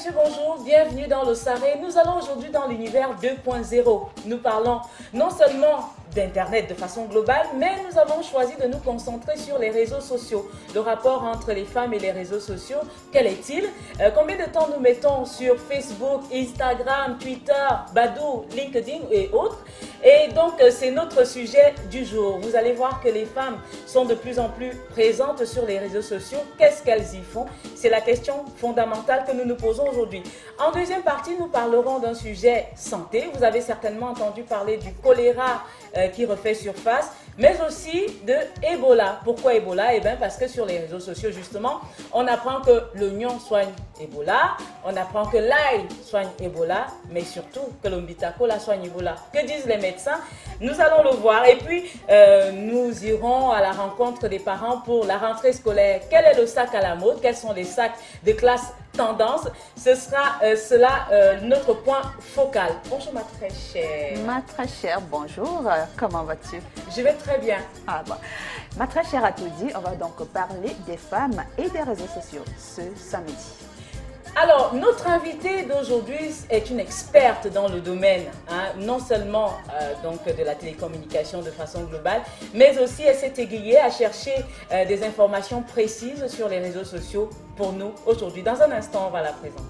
messieurs, bonjour, bienvenue dans le Saré. Nous allons aujourd'hui dans l'univers 2.0. Nous parlons non seulement d'Internet de façon globale, mais nous avons choisi de nous concentrer sur les réseaux sociaux. Le rapport entre les femmes et les réseaux sociaux, quel est-il? Combien de temps nous mettons sur Facebook, Instagram, Twitter, Badoo, LinkedIn et autres? Et donc, c'est notre sujet du jour. Vous allez voir que les femmes sont de plus en plus présentes sur les réseaux sociaux. Qu'est-ce qu'elles y font? C'est la question fondamentale que nous nous posons aujourd'hui. En deuxième partie, nous parlerons d'un sujet santé. Vous avez certainement entendu parler du choléra qui refait surface, mais aussi de Ebola. Pourquoi Ebola? Eh bien, parce que sur les réseaux sociaux, justement, on apprend que l'oignon soigne Ebola, on apprend que l'ail soigne Ebola, mais surtout que l'ombitacola soigne Ebola. Que disent les médecins? Nous allons le voir. Et puis, nous irons à la rencontre des parents pour la rentrée scolaire. Quel est le sac à la mode? Quels sont les sacs de classe tendance? Ce sera notre point focal. Bonjour ma très chère. Ma très chère, bonjour. Comment vas-tu? Je vais très bien. Ah bon. Ma très chère a tout dit. On va donc parler des femmes et des réseaux sociaux ce samedi. Alors, notre invitée d'aujourd'hui est une experte dans le domaine, non seulement donc de la télécommunication de façon globale, mais aussi elle s'est aiguillée à chercher des informations précises sur les réseaux sociaux pour nous aujourd'hui. Dans un instant, on va la présenter.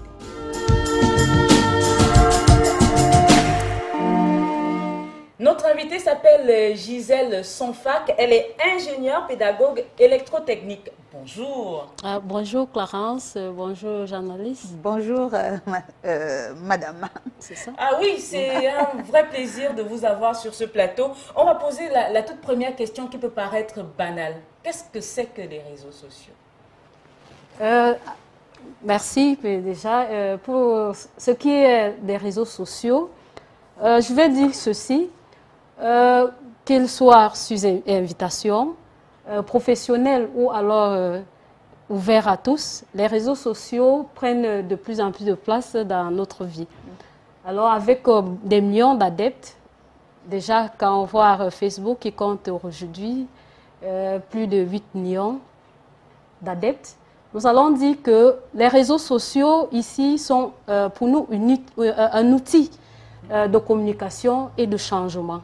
Notre invitée s'appelle Gisèle Sonfac. Elle est ingénieure pédagogue électrotechnique. Bonjour. Bonjour Clarence, bonjour journaliste. Bonjour madame. C'est ça? Ah oui, c'est un vrai plaisir de vous avoir sur ce plateau. On va poser la toute première question qui peut paraître banale. Qu'est-ce que c'est que les réseaux sociaux? Merci déjà. Pour ce qui est des réseaux sociaux, je vais dire ceci, qu'ils soient sous invitation, professionnels ou alors ouverts à tous, les réseaux sociaux prennent de plus en plus de place dans notre vie. Alors avec des millions d'adeptes, déjà quand on voit Facebook qui compte aujourd'hui plus de 8 millions d'adeptes, nous allons dire que les réseaux sociaux ici sont pour nous un outil de communication et de changement.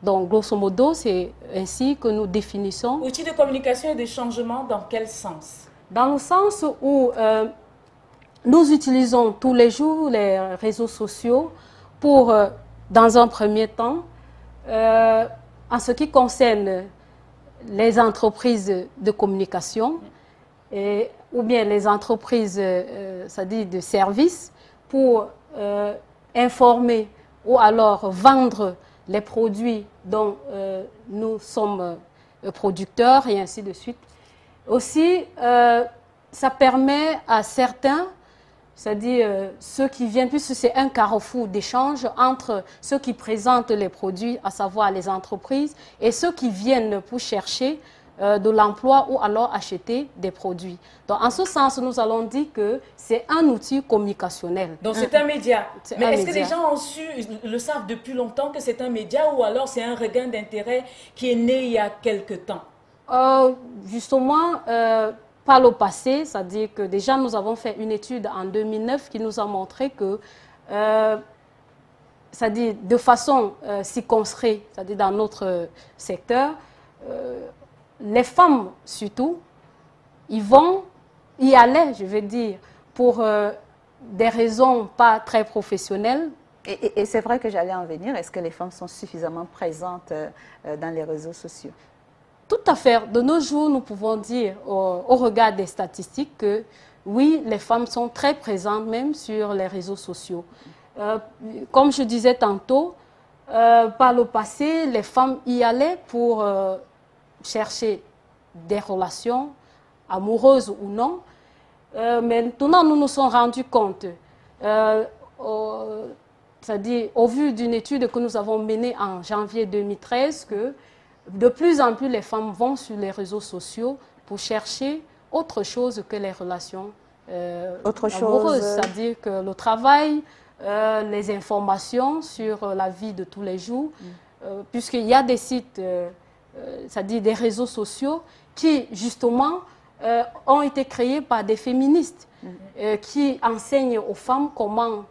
Donc, grosso modo, c'est ainsi que nous définissons. Outil de communication et de changement, dans quel sens? Dans le sens où nous utilisons tous les jours les réseaux sociaux pour, dans un premier temps, en ce qui concerne les entreprises de communication, ou bien les entreprises, c'est-à-dire de services, pour informer ou alors vendre les produits dont nous sommes producteurs et ainsi de suite. Aussi, ça permet à certains, c'est-à-dire ceux qui viennent, puisque c'est un carrefour d'échange entre ceux qui présentent les produits, à savoir les entreprises, et ceux qui viennent pour chercher de l'emploi ou alors acheter des produits. Donc, en ce sens, nous allons dire que c'est un outil communicationnel. Donc, c'est un média. Mais est-ce que les gens le savent depuis longtemps que c'est un média ou alors c'est un regain d'intérêt qui est né il y a quelque temps? Justement, par le passé, c'est-à-dire que déjà nous avons fait une étude en 2009 qui nous a montré que, c'est-à-dire de façon circonscrite, c'est-à-dire dans notre secteur, les femmes, surtout, ils vont y aller, je veux dire, pour des raisons pas très professionnelles. Et c'est vrai que j'allais en venir. Est-ce que les femmes sont suffisamment présentes dans les réseaux sociaux? Tout à fait. De nos jours, nous pouvons dire, au regard des statistiques, que oui, les femmes sont très présentes même sur les réseaux sociaux. Comme je disais tantôt, par le passé, les femmes y allaient pour chercher des relations amoureuses ou non. Maintenant, nous nous sommes rendus compte, c'est-à-dire au vu d'une étude que nous avons menée en janvier 2013, que de plus en plus les femmes vont sur les réseaux sociaux pour chercher autre chose que les relations amoureuses, c'est-à-dire que le travail, les informations sur la vie de tous les jours, puisqu'il y a des sites c'est-à-dire des réseaux sociaux qui, justement, ont été créés par des féministes. qui enseignent aux femmes comment,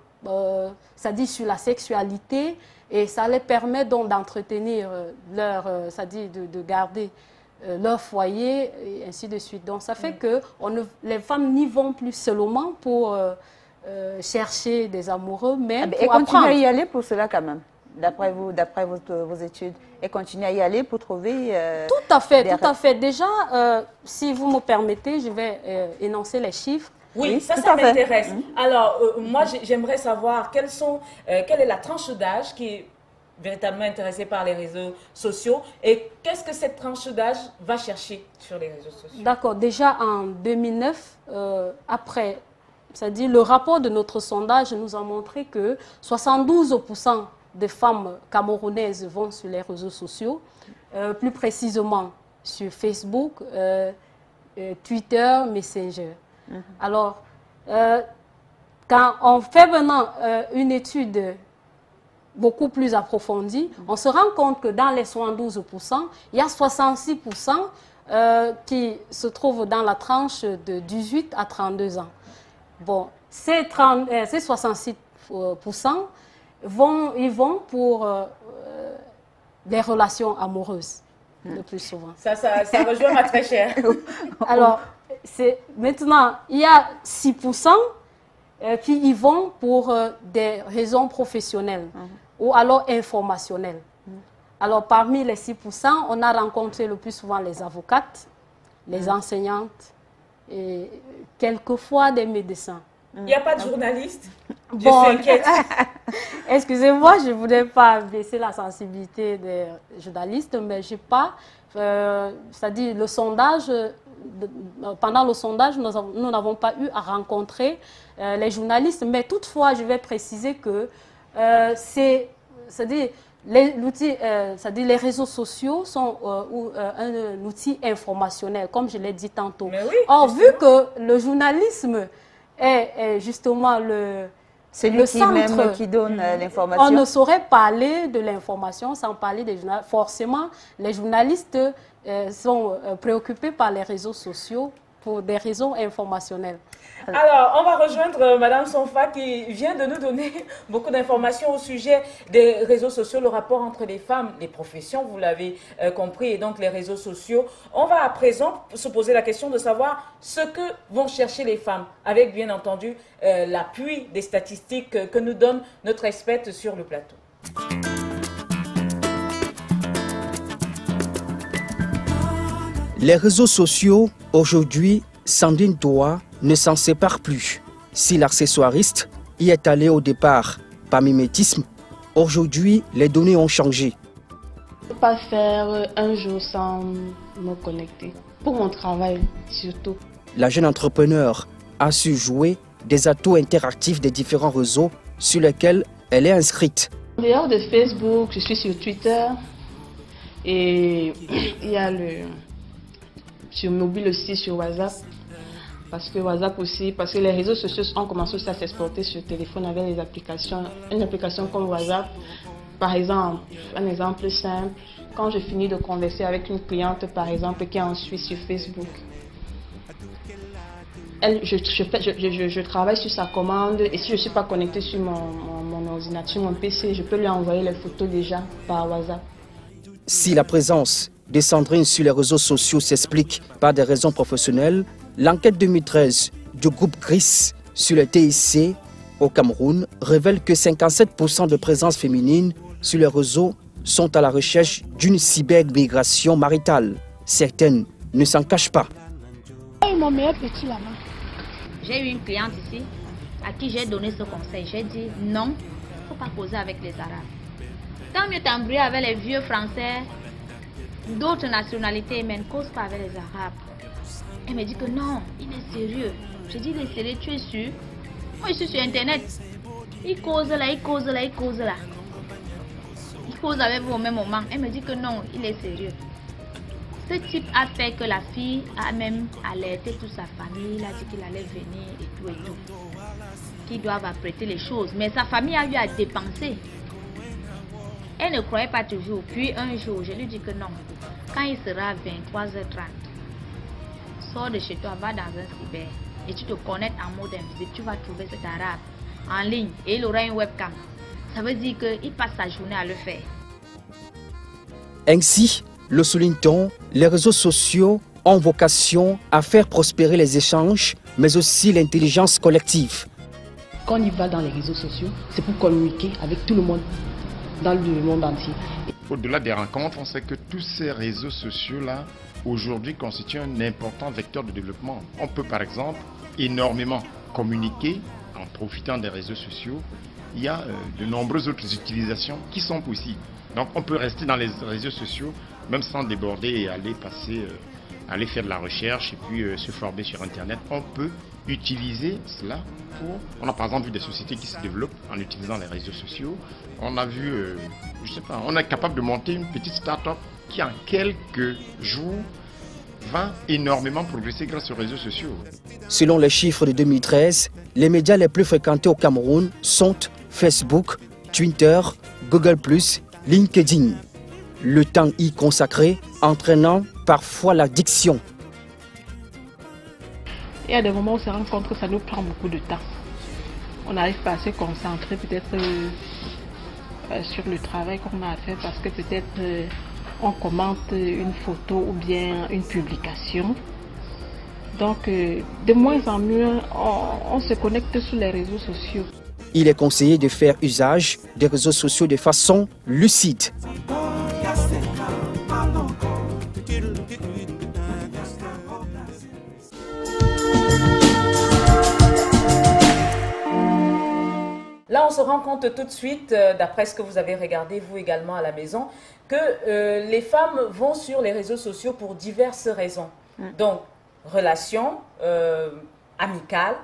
c'est-à-dire sur la sexualité, et ça les permet donc d'entretenir leur, c'est-à-dire de garder leur foyer, et ainsi de suite. Donc ça fait que les femmes n'y vont plus seulement pour chercher des amoureux, mais pour apprendre. Et continuer à y aller pour cela quand même, d'après vos études. Et continuer à y aller pour trouver... tout à fait, tout à fait. Déjà, si vous me permettez, je vais énoncer les chiffres. Oui, ça m'intéresse. Alors, moi, j'aimerais savoir quelle est la tranche d'âge qui est véritablement intéressée par les réseaux sociaux et qu'est-ce que cette tranche d'âge va chercher sur les réseaux sociaux. D'accord. Déjà en 2009, après, c'est-à-dire le rapport de notre sondage nous a montré que 72% des femmes camerounaises vont sur les réseaux sociaux, plus précisément sur Facebook, Twitter, Messenger. Alors, quand on fait maintenant une étude beaucoup plus approfondie, on se rend compte que dans les 72%, il y a 66% qui se trouvent dans la tranche de 18 à 32 ans. Bon, ces 66%, ils vont pour des relations amoureuses, le plus souvent. Ça rejoint ma très chère. Alors, maintenant, il y a 6% qui y vont pour des raisons professionnelles ou alors informationnelles. Alors, parmi les 6%, on a rencontré le plus souvent les avocates, les enseignantes et quelquefois des médecins. Il n'y a pas de journaliste? Bon, je suis inquiète. Excusez-moi, je ne voudrais pas baisser la sensibilité des journalistes, mais je n'ai pas, c'est-à-dire le sondage, pendant le sondage, nous n'avons pas eu à rencontrer les journalistes, mais toutefois, je vais préciser que c'est-à-dire les réseaux sociaux sont un outil informationnel, comme je l'ai dit tantôt. Oui, or, vu que le journalisme est justement le centre qui donne l'information. On ne saurait parler de l'information sans parler des journalistes. Forcément, les journalistes sont préoccupés par les réseaux sociaux pour des raisons informationnelles. Alors, on va rejoindre Madame Sonfa qui vient de nous donner beaucoup d'informations au sujet des réseaux sociaux, le rapport entre les femmes, les professions, vous l'avez compris, et donc les réseaux sociaux. On va à présent se poser la question de savoir ce que vont chercher les femmes, avec bien entendu l'appui des statistiques que nous donne notre experte sur le plateau. Les réseaux sociaux, aujourd'hui, Sandrine Toa ne s'en sépare plus. Si l'accessoiriste y est allé au départ par mimétisme, aujourd'hui, les données ont changé. Je ne peux pas faire un jour sans me connecter. Pour mon travail, surtout. La jeune entrepreneur a su jouer des atouts interactifs des différents réseaux sur lesquels elle est inscrite. En dehors de Facebook, je suis sur Twitter et il y a sur mobile aussi, sur WhatsApp. Parce que les réseaux sociaux ont commencé aussi à s'exporter sur téléphone avec les applications. Une application comme WhatsApp, par exemple, un exemple simple, quand je finis de converser avec une cliente, par exemple, qui est en Suisse sur Facebook, je travaille sur sa commande et si je ne suis pas connectée sur mon ordinateur, sur mon PC, je peux lui envoyer les photos déjà par WhatsApp. Si la présence de Sandrine sur les réseaux sociaux s'explique par des raisons professionnelles, l'enquête 2013 du groupe GRIS sur le TIC au Cameroun révèle que 57% de présence féminine sur les réseaux sont à la recherche d'une cybermigration maritale. Certaines ne s'en cachent pas. Mon meilleur petit là-bas. J'ai eu une cliente ici à qui j'ai donné ce conseil. J'ai dit non, il ne faut pas causer avec les Arabes. Tant mieux t'embrouiller avec les vieux Français, d'autres nationalités, mais ne cause pas avec les Arabes. Elle me dit que non, il est sérieux. Je dis, il est sérieux, tu es sûr? Moi, je suis sur Internet. Il cause là, il cause là, il cause là. Il cause avec vous au même moment. Elle me dit que non, il est sérieux. Ce type a fait que la fille a même alerté toute sa famille. Il a dit qu'il allait venir et tout. Qu'ils doivent apprêter les choses. Mais sa famille a eu à dépenser. Elle ne croyait pas toujours. Puis un jour, je lui dis que non. Quand il sera 23h30, sors de chez toi, va dans un cyber. et tu te connectes en mode invisible, tu vas trouver cet arabe en ligne et il aura une webcam. Ça veut dire qu'il passe sa journée à le faire. Ainsi, le souligne-t-on, les réseaux sociaux ont vocation à faire prospérer les échanges, mais aussi l'intelligence collective. Quand on y va dans les réseaux sociaux, c'est pour communiquer avec tout le monde, dans le monde entier. Au-delà des rencontres, on sait que tous ces réseaux sociaux-là, aujourd'hui, constituent un important vecteur de développement. On peut par exemple énormément communiquer en profitant des réseaux sociaux. Il y a de nombreuses autres utilisations qui sont possibles. Donc on peut rester dans les réseaux sociaux, même sans déborder et aller faire de la recherche et puis se former sur Internet. On peut utiliser cela pour... On a par exemple vu des sociétés qui se développent en utilisant les réseaux sociaux. On a vu, je sais pas, on est capable de monter une petite start-up qui en quelques jours va énormément progresser grâce aux réseaux sociaux. Selon les chiffres de 2013, les médias les plus fréquentés au Cameroun sont Facebook, Twitter, Google+, LinkedIn. Le temps y consacré entraînant parfois l'addiction. Il y a des moments où on se rend compte que ça nous prend beaucoup de temps. On n'arrive pas à se concentrer peut-être sur le travail qu'on a à faire parce que peut-être on commente une photo ou bien une publication. Donc de moins en mieux, on se connecte sur les réseaux sociaux. Il est conseillé de faire usage des réseaux sociaux de façon lucide. Là, on se rend compte tout de suite, d'après ce que vous avez regardé, vous également à la maison, que les femmes vont sur les réseaux sociaux pour diverses raisons. Donc, relations amicales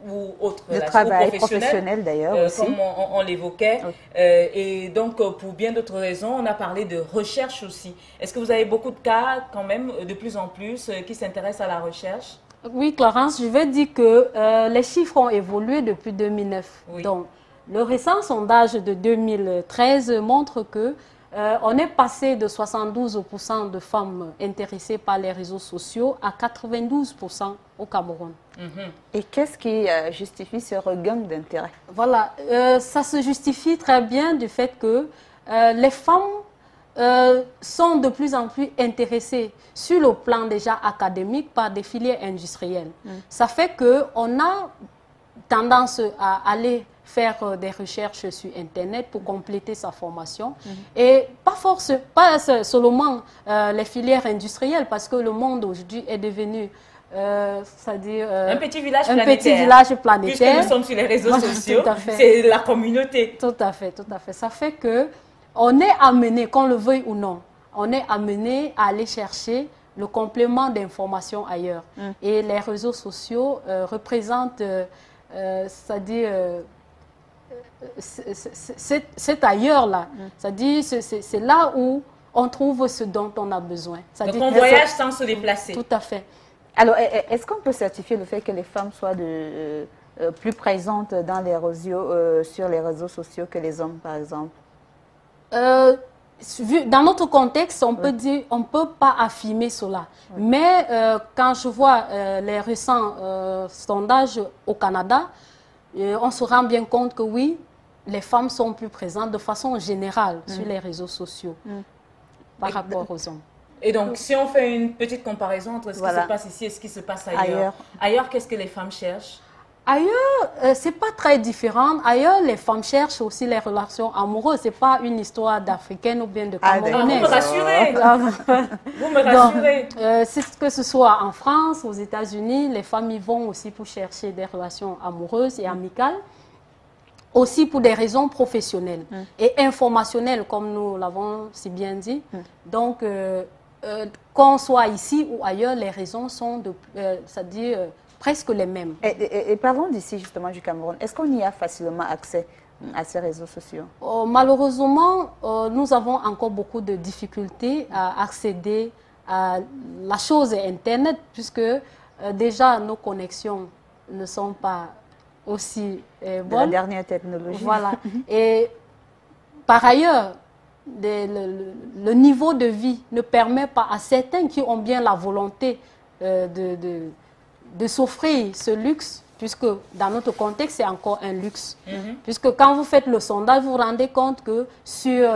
ou autres le relations travail professionnel d'ailleurs aussi. Comme on l'évoquait. Oui. Et donc, pour bien d'autres raisons, on a parlé de recherche aussi. Est-ce que vous avez beaucoup de cas, quand même, de plus en plus, qui s'intéressent à la recherche? Oui, Clarence, je vais dire que les chiffres ont évolué depuis 2009. Oui. Donc, le récent sondage de 2013 montre que on est passé de 72% de femmes intéressées par les réseaux sociaux à 92% au Cameroun. Et qu'est-ce qui justifie ce regain d'intérêt? Voilà, ça se justifie très bien du fait que les femmes sont de plus en plus intéressées sur le plan déjà académique par des filières industrielles. Ça fait qu'on a tendance à aller faire des recherches sur Internet pour compléter sa formation. Et pas seulement les filières industrielles, parce que le monde aujourd'hui est devenu c'est-à-dire un petit village un planétaire. petit village planétaire. Puisque nous sommes sur les réseaux sociaux, tout à fait. c'est la communauté. Tout à fait, tout à fait. Ça fait que on est amené, qu'on le veuille ou non, on est amené à aller chercher le complément d'informations ailleurs. Et les réseaux sociaux représentent, c'est-à-dire cet ailleurs-là. C'est-à-dire c'est là où on trouve ce dont on a besoin. Donc on voyage sans se déplacer. Tout à fait. Alors, est-ce qu'on peut certifier le fait que les femmes soient plus présentes dans les réseaux, sur les réseaux sociaux que les hommes, par exemple? Dans notre contexte, on peut dire, on ne peut pas affirmer cela. Mais quand je vois les récents sondages au Canada, on se rend bien compte que oui, les femmes sont plus présentes de façon générale sur les réseaux sociaux par rapport aux hommes. Et donc, si on fait une petite comparaison entre ce qui se passe ici et ce qui se passe ailleurs, ailleurs qu'est-ce que les femmes cherchent? Ailleurs, c'est pas très différent. Ailleurs, les femmes cherchent aussi les relations amoureuses. C'est pas une histoire d'Africaine ou bien de Camerounaise. Vous me rassurez. Vous me rassurez. Donc, que ce soit en France, aux États-Unis, les femmes y vont aussi pour chercher des relations amoureuses et amicales. Aussi pour des raisons professionnelles et informationnelles, comme nous l'avons si bien dit. Donc, qu'on soit ici ou ailleurs, les raisons sont c'est-à-dire presque les mêmes. Et parlons d'ici justement du Cameroun. Est-ce qu'on y a facilement accès à ces réseaux sociaux? Malheureusement, nous avons encore beaucoup de difficultés à accéder à la chose Internet, puisque déjà nos connexions ne sont pas aussi bonnes. De la dernière technologie. Voilà. Et par ailleurs, le niveau de vie ne permet pas à certains qui ont bien la volonté de s'offrir ce luxe, puisque dans notre contexte, c'est encore un luxe. Puisque quand vous faites le sondage, vous vous rendez compte que sur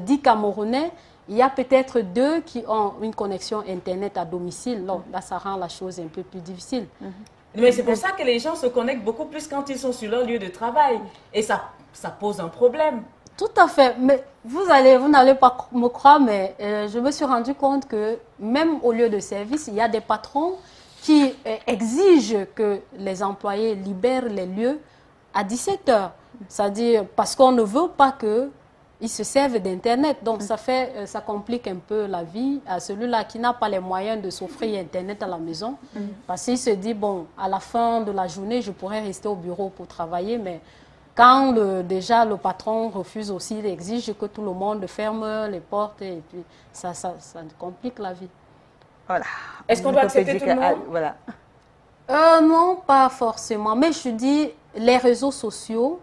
10 Camerounais, il y a peut-être 2 qui ont une connexion Internet à domicile. Donc, là, ça rend la chose un peu plus difficile. Mais c'est pour ça que les gens se connectent beaucoup plus quand ils sont sur leur lieu de travail. Et ça pose un problème. Tout à fait. Mais vous n'allez pas me croire, mais je me suis rendu compte que même au lieu de service, il y a des patrons qui exigent que les employés libèrent les lieux à 17 h. C'est-à-dire parce qu'on ne veut pas qu'ils se servent d'Internet. Donc, ça complique un peu la vie à celui-là qui n'a pas les moyens de s'offrir Internet à la maison. Parce qu'il se dit, bon, à la fin de la journée, je pourrais rester au bureau pour travailler, mais quand déjà le patron refuse aussi, il exige que tout le monde ferme les portes et puis ça complique la vie. Voilà. Est-ce qu'on doit accepter tout le monde? Voilà. Non, pas forcément. Mais je dis, les réseaux sociaux,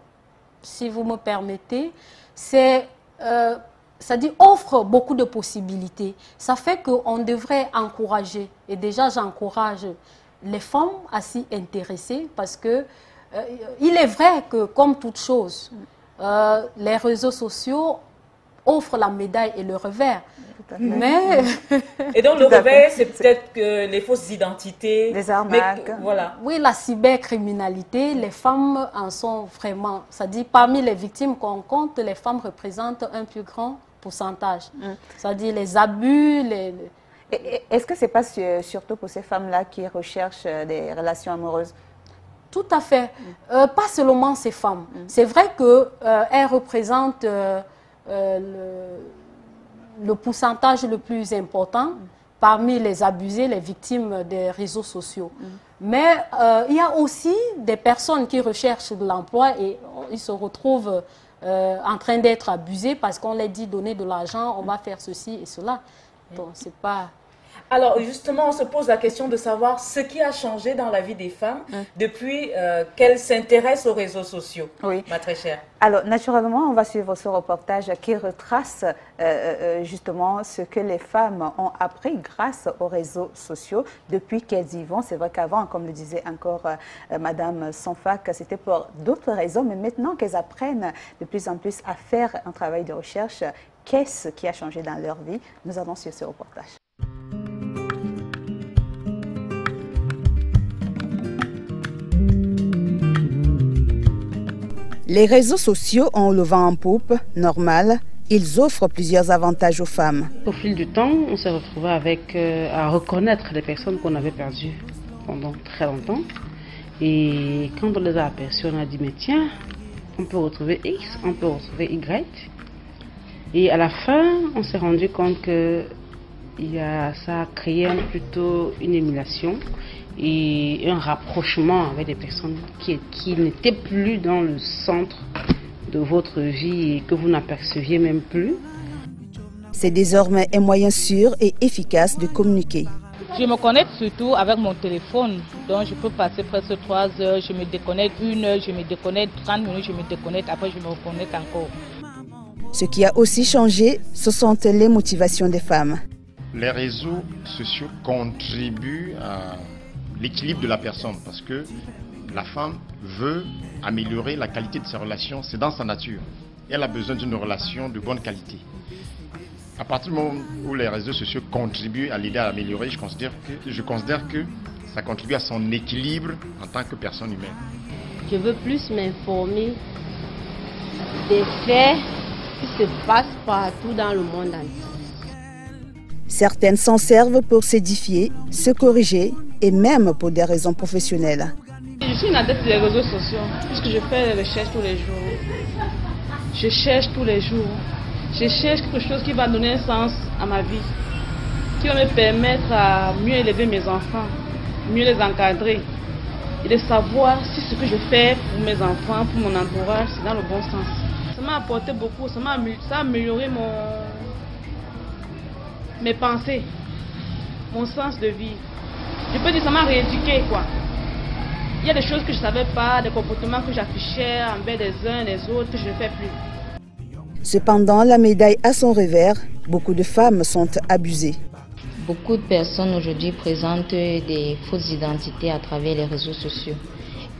si vous me permettez, ça dit offre beaucoup de possibilités. Ça fait qu'on devrait encourager, et déjà j'encourage les femmes à s'y intéresser parce que il est vrai que comme toute chose, les réseaux sociaux offrent la médaille et le revers. Mais et donc le revers, c'est peut-être que les fausses identités, les arnaques. Voilà. Oui, la cybercriminalité, les femmes en sont vraiment. Ça dit parmi les victimes qu'on compte, les femmes représentent un plus grand pourcentage. Ça dit les abus, Est-ce que c'est pas surtout pour ces femmes-là qui recherchent des relations amoureuses? Tout à fait. Pas seulement ces femmes. C'est vrai qu'elles représentent le pourcentage le plus important parmi les abusés, les victimes des réseaux sociaux. Mais il y a aussi des personnes qui recherchent de l'emploi et ils se retrouvent en train d'être abusés parce qu'on leur dit donner de l'argent, on va faire ceci et cela. Donc, c'est pas... Alors justement, on se pose la question de savoir ce qui a changé dans la vie des femmes depuis qu'elles s'intéressent aux réseaux sociaux, ma très chère. Alors naturellement, on va suivre ce reportage qui retrace justement ce que les femmes ont appris grâce aux réseaux sociaux depuis qu'elles y vont. C'est vrai qu'avant, comme le disait encore Madame Sanfac, c'était pour d'autres raisons, mais maintenant qu'elles apprennent de plus en plus à faire un travail de recherche, qu'est-ce qui a changé dans leur vie? Nous allons suivre ce reportage. Les réseaux sociaux ont le vent en poupe, normal. Ils offrent plusieurs avantages aux femmes. Au fil du temps, on s'est retrouvé à reconnaître les personnes qu'on avait perdues pendant très longtemps. Et quand on les a aperçues, on a dit, mais tiens, on peut retrouver X, on peut retrouver Y. Et à la fin, on s'est rendu compte que ça a créé plutôt une émulation et un rapprochement avec des personnes qui n'étaient plus dans le centre de votre vie et que vous n'aperceviez même plus. C'est désormais un moyen sûr et efficace de communiquer. Je me connecte surtout avec mon téléphone, donc je peux passer presque 3 heures, je me déconnecte 1 heure, je me déconnecte 30 minutes, je me déconnecte, après je me reconnecte encore. Ce qui a aussi changé, ce sont les motivations des femmes. Les réseaux sociaux contribuent à l'équilibre de la personne parce que la femme veut améliorer la qualité de ses relations, c'est dans sa nature. Elle a besoin d'une relation de bonne qualité. À partir du moment où les réseaux sociaux contribuent à l'aider à améliorer, je considère que ça contribue à son équilibre en tant que personne humaine. Je veux plus m'informer des faits qui se passent partout dans le monde entier. Certaines s'en servent pour s'édifier, se corriger et même pour des raisons professionnelles. Je suis une adepte des réseaux sociaux puisque je fais des recherches tous les jours. Je cherche tous les jours. Je cherche quelque chose qui va donner un sens à ma vie, qui va me permettre à mieux élever mes enfants, mieux les encadrer et de savoir si ce que je fais pour mes enfants, pour mon entourage, c'est dans le bon sens. Ça m'a apporté beaucoup, ça a amélioré mes pensées, mon sens de vie. Je peux dire que ça m'a rééduqué, quoi. Il y a des choses que je ne savais pas, des comportements que j'affichais envers les uns et les autres que je ne fais plus. Cependant, la médaille a son revers. Beaucoup de femmes sont abusées. Beaucoup de personnes aujourd'hui présentent des fausses identités à travers les réseaux sociaux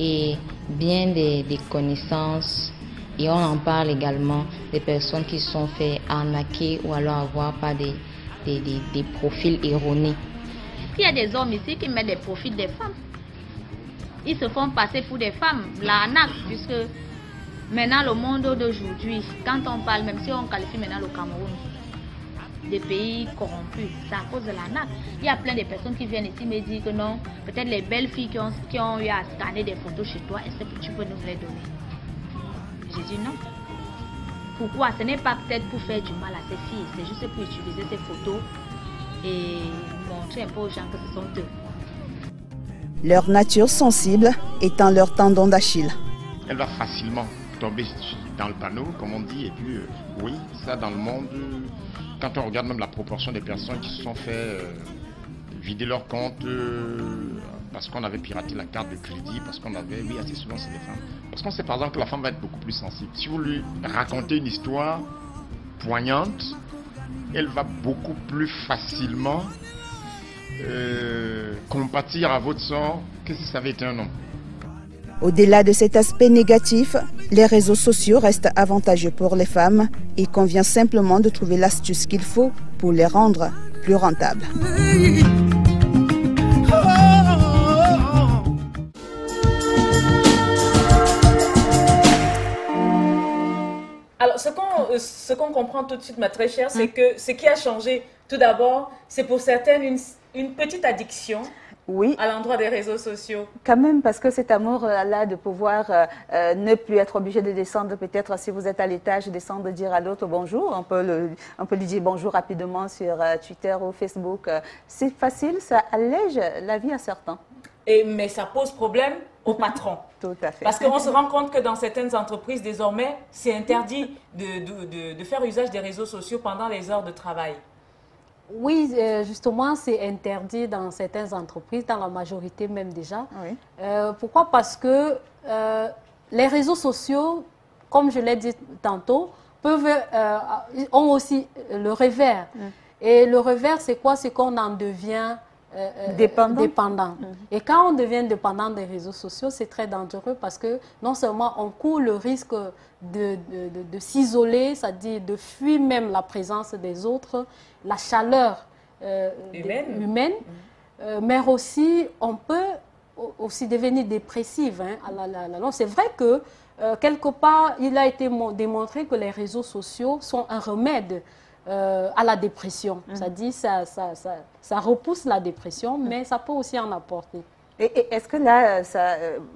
et bien des connaissances, et on en parle également, des personnes qui se sont fait arnaquer ou alors avoir par des profils erronés. Il y a des hommes ici qui mettent des profils des femmes. Ils se font passer pour des femmes, l'arnaque, puisque maintenant le monde d'aujourd'hui, quand on parle, même si on qualifie maintenant le Cameroun, des pays corrompus, c'est à cause de l'arnaque. Il y a plein de personnes qui viennent ici me dire que non, peut-être les belles filles qui ont eu à scanner des photos chez toi, est-ce que tu peux nous les donner? J'ai dit non. Pourquoi? Ce n'est pas peut-être pour faire du mal à ces filles, c'est juste pour utiliser ces photos et montrer un peu aux gens que ce sont eux. Leur nature sensible étant leur tendon d'Achille. Elle va facilement tomber dans le panneau, comme on dit, et puis oui, ça dans le monde, quand on regarde même la proportion des personnes qui se sont fait vider leur compte parce qu'on avait piraté la carte de crédit, parce qu'on avait, oui, assez souvent c'est les femmes. Parce qu'on sait par exemple que la femme va être beaucoup plus sensible. Si vous lui racontez une histoire poignante, elle va beaucoup plus facilement compatir à votre sort que si ça avait été un homme. Au-delà de cet aspect négatif, les réseaux sociaux restent avantageux pour les femmes. Il convient simplement de trouver l'astuce qu'il faut pour les rendre plus rentables. Alors, ce qu'on comprend tout de suite, ma très chère, c'est que ce qui a changé, tout d'abord, c'est pour certaines une petite addiction. Oui. À l'endroit des réseaux sociaux. Quand même, parce que cet amour-là de pouvoir ne plus être obligé de descendre, peut-être si vous êtes à l'étage, descendre, dire à l'autre bonjour. On peut lui dire bonjour rapidement sur Twitter ou Facebook. C'est facile, ça allège la vie à certains. Mais ça pose problème aux patrons. Tout à fait. Parce qu'on se rend compte que dans certaines entreprises, désormais, c'est interdit de faire usage des réseaux sociaux pendant les heures de travail. Oui, justement, c'est interdit dans certaines entreprises, dans la majorité même déjà. Oui. Pourquoi? Parce que les réseaux sociaux, comme je l'ai dit tantôt, ont aussi le revers. Et le revers, c'est quoi? C'est qu'on en devient dépendant. Et quand on devient dépendant des réseaux sociaux, c'est très dangereux parce que non seulement on court le risque de s'isoler, c'est-à-dire de fuir même la présence des autres, la chaleur humaine, mais aussi on peut aussi devenir dépressive. C'est vrai que quelque part, il a été démontré que les réseaux sociaux sont un remède à la dépression. C'est-à-dire ça repousse la dépression, mais ça peut aussi en apporter. Et est-ce que là,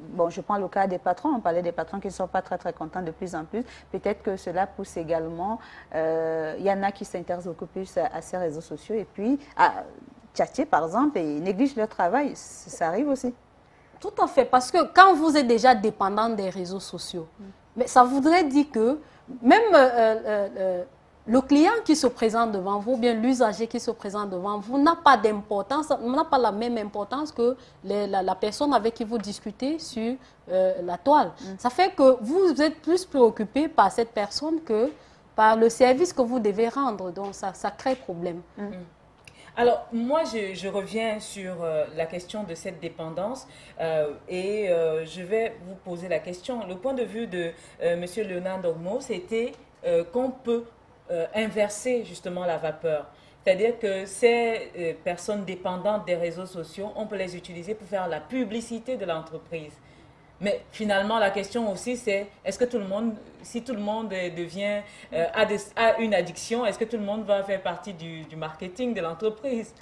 bon, je prends le cas des patrons, on parlait des patrons qui ne sont pas très contents de plus en plus. Peut-être que cela pousse également, il y en a qui s'intéressent beaucoup plus à ces réseaux sociaux et puis à tchatcher par exemple et négligent leur travail. Ça arrive aussi. Tout à fait, parce que quand vous êtes déjà dépendant des réseaux sociaux, mais ça voudrait dire que même le client qui se présente devant vous, bien l'usager qui se présente devant vous, n'a pas d'importance, n'a pas la même importance que la personne avec qui vous discutez sur la toile. Ça fait que vous êtes plus préoccupé par cette personne que par le service que vous devez rendre. Donc ça crée problème. Alors, moi, je reviens sur la question de cette dépendance et je vais vous poser la question. Le point de vue de M. Léonard Dogmo, c'était qu'on peut inverser justement la vapeur. C'est-à-dire que ces personnes dépendantes des réseaux sociaux, on peut les utiliser pour faire la publicité de l'entreprise. Mais finalement, la question aussi, c'est est-ce que tout le monde, si tout le monde devient, a une addiction, est-ce que tout le monde va faire partie du marketing de l'entreprise?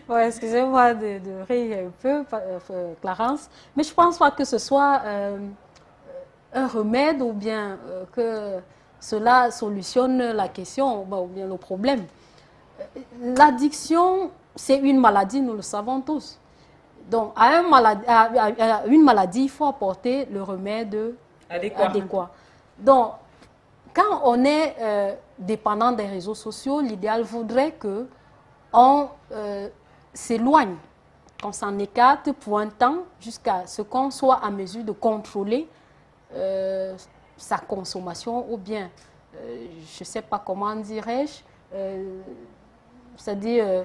Ouais, excusez-moi de rire un peu, Clarence, mais je ne pense pas que ce soit un remède ou bien que cela solutionne la question ou bien le problème. L'addiction, c'est une maladie, nous le savons tous. Donc, à une maladie, il faut apporter le remède adéquat. Donc, quand on est dépendant des réseaux sociaux, l'idéal voudrait qu'on s'éloigne, qu'on s'en écarte pour un temps jusqu'à ce qu'on soit à mesure de contrôler sa consommation ou bien, je ne sais pas comment dirais-je, c'est-à-dire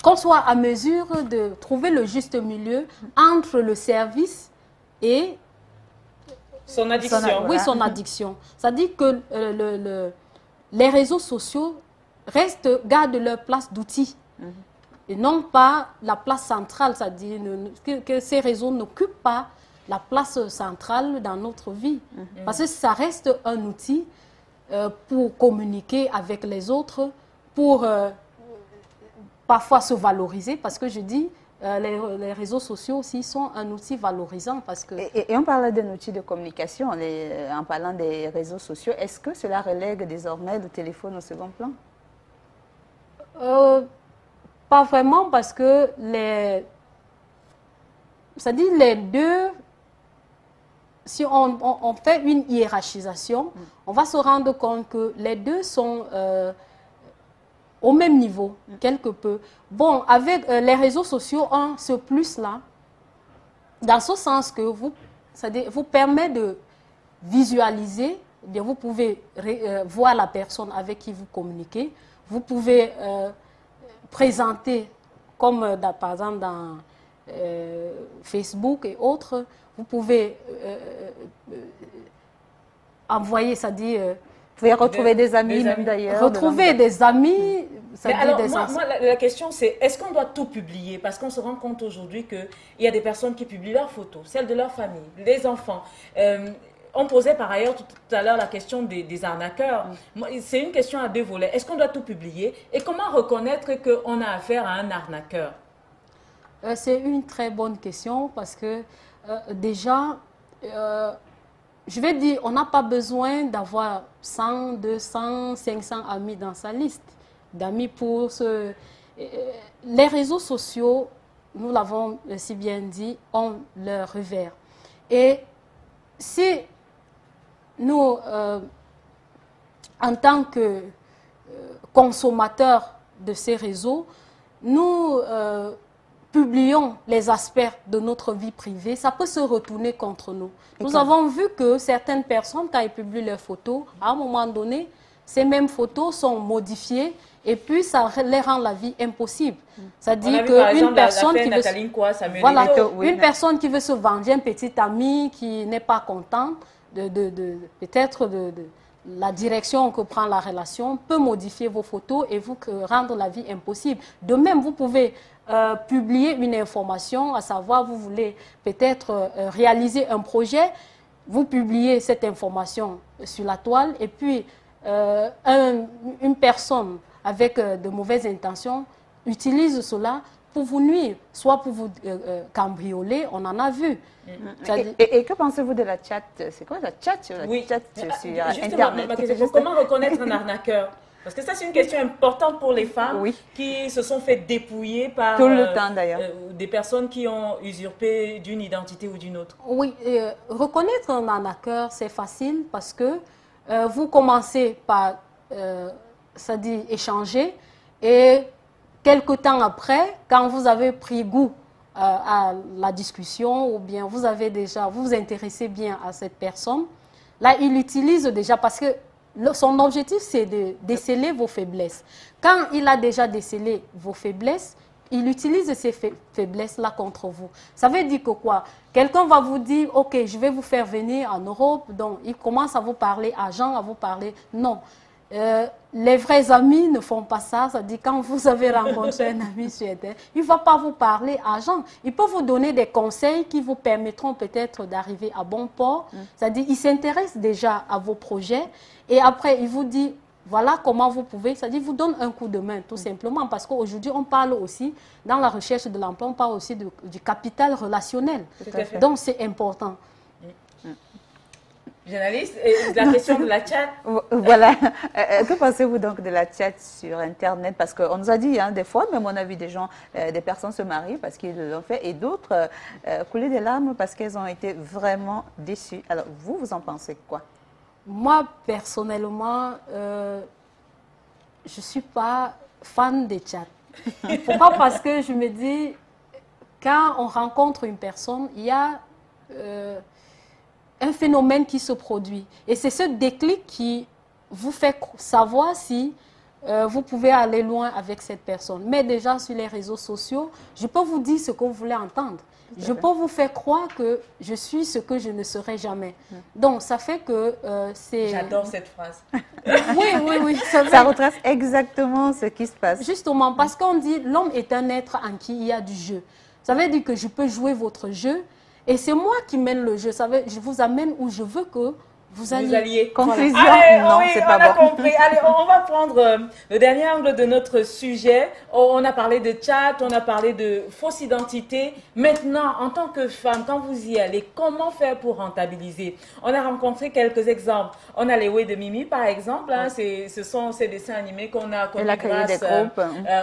qu'on soit à mesure de trouver le juste milieu entre le service et son addiction. Oui, son addiction. C'est-à-dire que les réseaux sociaux gardent leur place d'outil et non pas la place centrale, c'est-à-dire que ces réseaux n'occupent pas la place centrale dans notre vie. Parce que ça reste un outil pour communiquer avec les autres, pour parfois se valoriser, parce que je dis, les réseaux sociaux aussi sont un outil valorisant. Parce que... Et on parle d'un outil de communication, en parlant des réseaux sociaux, est-ce que cela relègue désormais le téléphone au second plan? Pas vraiment, parce que c'est-à-dire les deux, si on fait une hiérarchisation, on va se rendre compte que les deux sont au même niveau, quelque peu. Bon, avec les réseaux sociaux, ce plus-là, dans ce sens que vous permet de visualiser, eh bien, vous pouvez voir la personne avec qui vous communiquez, vous pouvez présenter, comme par exemple dans Facebook et autres, vous pouvez envoyer, c'est-à-dire... Vous pouvez retrouver des amis, même d'ailleurs. Retrouver des amis. Mais alors, moi, la question, c'est est-ce qu'on doit tout publier? Parce qu'on se rend compte aujourd'hui qu'il y a des personnes qui publient leurs photos, celles de leur famille, des enfants. On posait par ailleurs tout à l'heure la question des arnaqueurs. C'est une question à deux volets. Est-ce qu'on doit tout publier? Et comment reconnaître qu'on a affaire à un arnaqueur? C'est une très bonne question parce que déjà, je vais dire, on n'a pas besoin d'avoir 100, 200, 500 amis dans sa liste d'amis pour ce... Les réseaux sociaux, nous l'avons si bien dit, ont leur revers. Et si nous, en tant que consommateurs de ces réseaux, nous publions les aspects de notre vie privée, ça peut se retourner contre nous. Nous avons vu que certaines personnes, quand ils publient leurs photos, à un moment donné, ces mêmes photos sont modifiées et puis ça les rend la vie impossible. C'est-à-dire qu'une personne qui veut... une personne qui veut se venger, un petit ami qui n'est pas content peut-être de la direction que prend la relation, peut modifier vos photos et vous rendre la vie impossible. De même, vous pouvez publier une information, à savoir, vous voulez peut-être réaliser un projet, vous publiez cette information sur la toile et puis une personne avec de mauvaises intentions utilise cela pour vous nuire, soit pour vous cambrioler, on en a vu. Et que pensez-vous de la chat? C'est quoi la chat sur Internet? Ma question, comment reconnaître un arnaqueur? Parce que ça, c'est une question importante pour les femmes qui se sont fait dépouiller par tout le temps, d'ailleurs, des personnes qui ont usurpé d'une identité ou d'une autre. Oui, reconnaître un arnaqueur, c'est facile parce que vous commencez par, c'est-à-dire échanger et quelque temps après, quand vous avez pris goût à la discussion ou bien vous vous intéressez bien à cette personne, là, il utilise déjà parce que son objectif, c'est de déceler vos faiblesses. Quand il a déjà décelé vos faiblesses, il utilise ces faiblesses-là contre vous. Ça veut dire que quoi? Quelqu'un va vous dire, OK, je vais vous faire venir en Europe. Donc, il commence à vous parler argent, à vous parler... Non. Les vrais amis ne font pas ça. C'est-à-dire, quand vous avez rencontré un ami sur Internet, il ne va pas vous parler argent. Il peut vous donner des conseils qui vous permettront peut-être d'arriver à bon port. C'est-à-dire, il s'intéresse déjà à vos projets. Et après, il vous dit, voilà comment vous pouvez, c'est-à-dire, il vous donne un coup de main, tout simplement. Parce qu'aujourd'hui, on parle aussi, dans la recherche de l'emploi, on parle aussi du capital relationnel. Donc, c'est important. Journaliste, la question de la chat. Voilà. Que pensez-vous donc de la chat sur Internet? Parce qu'on nous a dit, des fois, même on a vu des gens, des personnes se marier parce qu'ils l'ont fait et d'autres couler des larmes parce qu'elles ont été vraiment déçues. Alors, vous en pensez quoi? Moi, personnellement, je ne suis pas fan des chats. Pourquoi? Parce que je me dis, quand on rencontre une personne, il y a un phénomène qui se produit. Et c'est ce déclic qui vous fait savoir si vous pouvez aller loin avec cette personne. Mais déjà sur les réseaux sociaux, je peux vous dire ce que vous voulez entendre. Je peux vous faire croire que je suis ce que je ne serai jamais. Donc, ça fait que c'est... J'adore cette phrase. Oui. Ça retrace exactement ce qui se passe. Justement, parce qu'on dit l'homme est un être en qui il y a du jeu. Ça veut dire que je peux jouer votre jeu et c'est moi qui mène le jeu. Ça veut, je vous amène où je veux que vous alliez. Conclusion, allez, non, oui, c'est pas bon. On a compris. Allez, on va prendre le dernier angle de notre sujet. On a parlé de chat, on a parlé de fausse identité. Maintenant, en tant que femme, quand vous y allez, comment faire pour rentabiliser? On a rencontré quelques exemples. On a les Way de Mimi, par exemple. Hein, ce sont ces dessins animés qu'on a connus grâce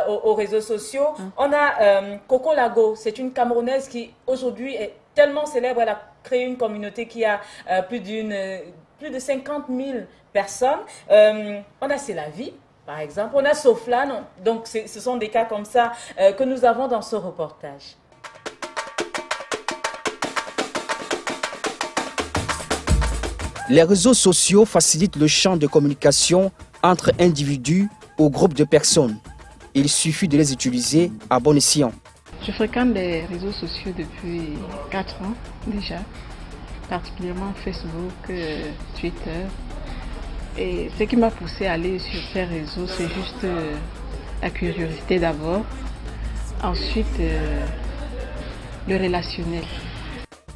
aux réseaux sociaux. On a Coco Lago. C'est une Camerounaise qui, aujourd'hui, est tellement célèbre. Elle a créé une communauté qui a plus de 50 000 personnes. On a C'est la vie, par exemple. On a Soflan. Donc, ce sont des cas comme ça que nous avons dans ce reportage. Les réseaux sociaux facilitent le champ de communication entre individus ou groupes de personnes. Il suffit de les utiliser à bon escient. Je fréquente les réseaux sociaux depuis 4 ans déjà, particulièrement Facebook, Twitter. Et ce qui m'a poussé à aller sur ces réseaux, c'est juste la curiosité d'abord, ensuite le relationnel.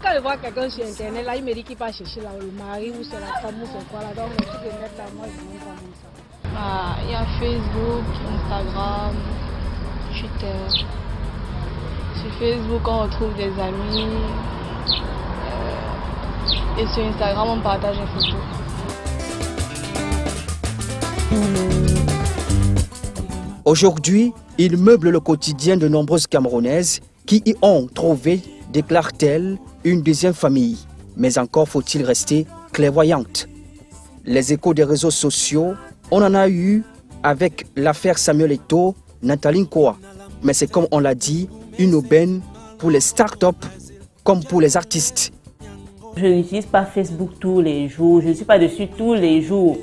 Quand je vois quelqu'un sur Internet, là, il me dit qu'il va chercher le mari ou c'est la femme ou c'est quoi là, donc je vais mettre là, moi je ne pas ça. Il y a Facebook, Instagram, Twitter. Sur Facebook, on retrouve des amis. Et sur Instagram, on partage des photos. Aujourd'hui, il meuble le quotidien de nombreuses Camerounaises qui y ont trouvé, déclare-t-elle, une deuxième famille. Mais encore faut-il rester clairvoyante. Les échos des réseaux sociaux, on en a eu avec l'affaire Samuel Eto'o, Nathalie Nkoa. Mais c'est comme on l'a dit, une aubaine pour les startups comme pour les artistes. Je n'utilise pas Facebook tous les jours, je ne suis pas dessus tous les jours.